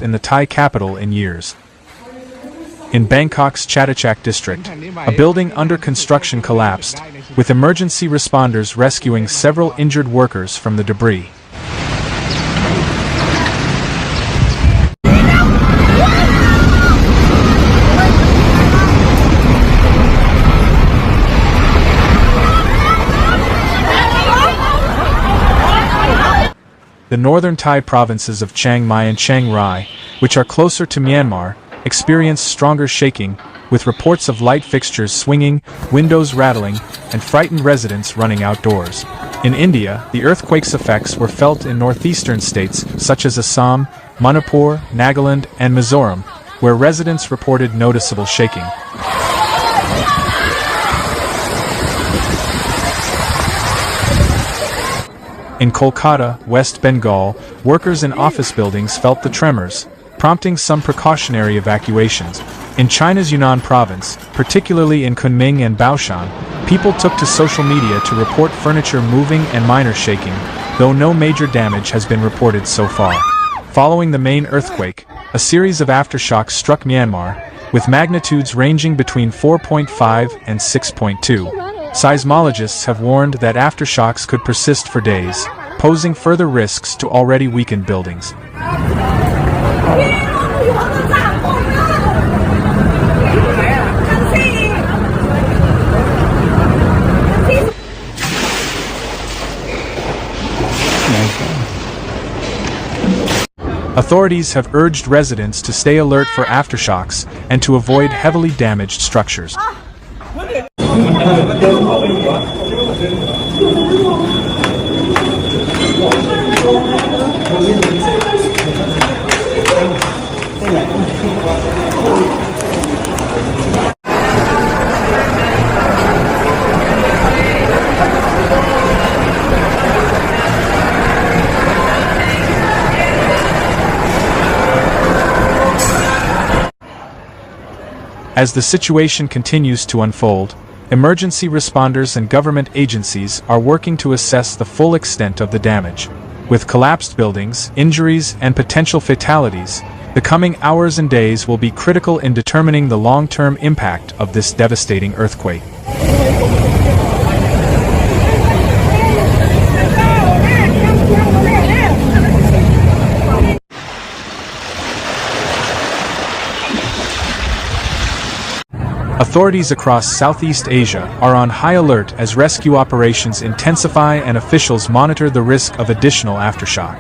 in the Thai capital in years. In Bangkok's Chatuchak district, a building under construction collapsed, with emergency responders rescuing several injured workers from the debris. The northern Thai provinces of Chiang Mai and Chiang Rai, which are closer to Myanmar, experienced stronger shaking, with reports of light fixtures swinging, windows rattling, and frightened residents running outdoors. In India, the earthquake's effects were felt in northeastern states such as Assam, Manipur, Nagaland, and Mizoram, where residents reported noticeable shaking. In Kolkata, West Bengal, workers in office buildings felt the tremors, prompting some precautionary evacuations. In China's Yunnan province, particularly in Kunming and Baoshan, people took to social media to report furniture moving and minor shaking, though no major damage has been reported so far. Following the main earthquake, a series of aftershocks struck Myanmar, with magnitudes ranging between 4.5 and 6.2. Seismologists have warned that aftershocks could persist for days, posing further risks to already weakened buildings. Authorities have urged residents to stay alert for aftershocks and to avoid heavily damaged structures. As the situation continues to unfold, emergency responders and government agencies are working to assess the full extent of the damage. With collapsed buildings, injuries, and potential fatalities, the coming hours and days will be critical in determining the long-term impact of this devastating earthquake. Authorities across Southeast Asia are on high alert as rescue operations intensify and officials monitor the risk of additional aftershock.